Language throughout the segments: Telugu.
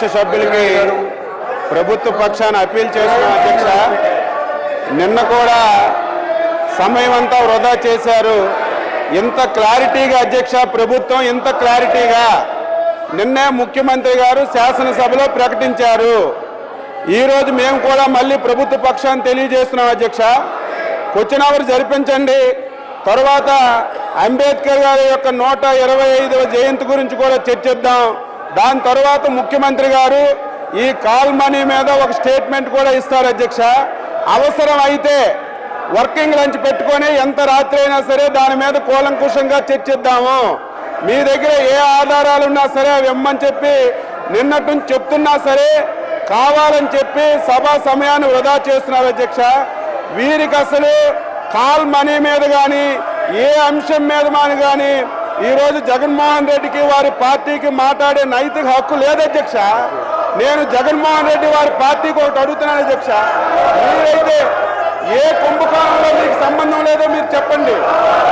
ప్రతిపక్ష సభ్యులకి ప్రభుత్వ పక్షాన అప్పీల్ చేస్తున్నాం అధ్యక్ష. నిన్న కూడా సమయం అంతా వృధా చేశారు. ఇంత క్లారిటీగా అధ్యక్ష ప్రభుత్వం ఇంత క్లారిటీగా నిన్నే ముఖ్యమంత్రి గారు శాసనసభలో ప్రకటించారు. ఈరోజు మేము కూడా మళ్ళీ ప్రభుత్వ పక్షాన్ని తెలియజేస్తున్నాం అధ్యక్ష. క్వశ్చన్ అవర్ జరిపించండి. తర్వాత అంబేద్కర్ గారి యొక్క 125వ జయంతి గురించి కూడా చర్చిద్దాం. దాని తర్వాత ముఖ్యమంత్రి గారు ఈ కాల్ మనీ మీద ఒక స్టేట్మెంట్ కూడా ఇస్తారు అధ్యక్ష. అవసరం అయితే వర్కింగ్ లంచ్ పెట్టుకొని ఎంత రాత్రి అయినా సరే దాని మీద కూలంకుషంగా చర్చిద్దాము. మీ దగ్గర ఏ ఆధారాలు ఉన్నా సరే అవి ఇమ్మని చెప్పి నిన్నటి నుంచి చెప్తున్నా సరే కావాలని చెప్పి సభా సమయాన్ని వృధా చేస్తున్నారు అధ్యక్ష. వీరికి అసలు కాల్ మనీ మీద కానీ ఏ అంశం మీద కానీ ఈరోజు జగన్మోహన్ రెడ్డికి వారి పార్టీకి మాట్లాడే నైతిక హక్కు లేదు అధ్యక్ష. నేను జగన్మోహన్ రెడ్డి వారి పార్టీకి ఒకటి అడుగుతున్నాను అధ్యక్ష. మీరైతే ఏ కుంభకోణంలో మీకు సంబంధం లేదో మీరు చెప్పండి.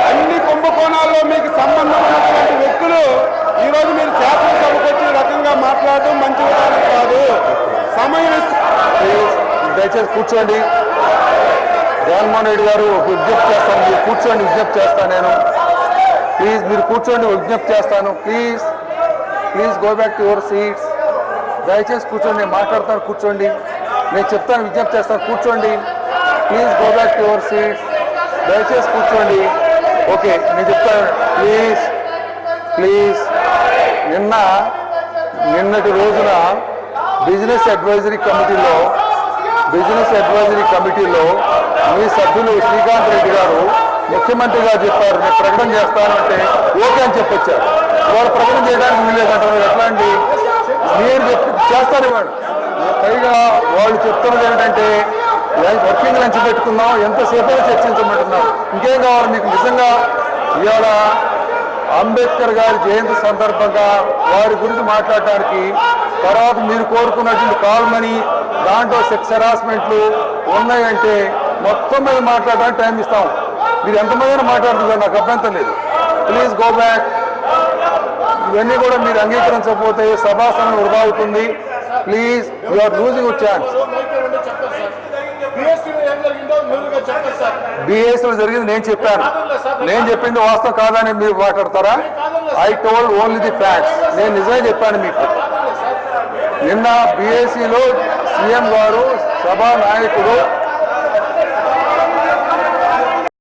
అన్ని కుంభకోణాల్లో మీకు సంబంధం ఉన్నటువంటి వ్యక్తులు ఈరోజు మీరు శాసనసభకు వచ్చి ఈ రకంగా మాట్లాడడం మంచి విధానం కాదు. సమయం దయచేసి కూర్చోండి. జగన్మోహన్ రెడ్డి గారు విజ్ఞప్తి చేస్తాను, మీరు కూర్చోండి, విజ్ఞప్తి చేస్తాను నేను. ప్లీజ్ మీరు కూర్చోండి, విజ్ఞప్తి చేస్తాను. Please go back to your seats. దయచేసి కూర్చోండి, నేను మాట్లాడతాను, కూర్చోండి. నేను చెప్తాను, విజ్ఞప్తి చేస్తాను, కూర్చోండి. Please go back to your seats. దయచేసి కూర్చోండి. ఓకే, నేను చెప్తాను. ప్లీజ్ నిన్నటి రోజున బిజినెస్ అడ్వైజరీ కమిటీలో మీ సభ్యులు శ్రీకాంత్ రెడ్డి గారు ముఖ్యమంత్రి గారు చెప్పారు నేను ప్రకటన చేస్తానంటే ఓకే అని చెప్పొచ్చారు. వారు ప్రకటన చేయడానికి వీలేదంటారు. ఎట్లా అండి, మీరు చేస్తారు ఇవ్వండి. పైగా వాళ్ళు చెప్తున్నది ఏంటంటే వర్కింగ్ లంచ్ పెట్టుకుందాం, ఎంతసేపు చర్చించమంటున్నారు. ఇంకేం కావాలి మీకు? నిజంగా ఇవాళ అంబేద్కర్ గారి జయంతి సందర్భంగా వారి గురించి మాట్లాడటానికి, తర్వాత మీరు కోరుకున్నటువంటి కాల్ మనీ దాంట్లో సెక్స్ హెరాస్మెంట్లు ఉన్నాయంటే మొత్తం మీద మాట్లాడడానికి టైం ఇస్తాం. మీరు ఎంతమంది మాట్లాడుతున్నారు, నాకు అభ్యంతరం లేదు. Please go back. ఇవన్నీ కూడా మీరు అంగీకరించకపోతే సభాసనం వృధా అవుతుంది. Please, you are losing your chance. బిఎస్లో జరిగింది నేను చెప్పాను. నేను చెప్పింది వాస్తవం కాదని మీరు మాట్లాడతారా? I told only the facts. నేను నిజమే చెప్పాను మీకు. నిన్న బిఎస్సిలో సీఎం గారు సభా నాయకుడు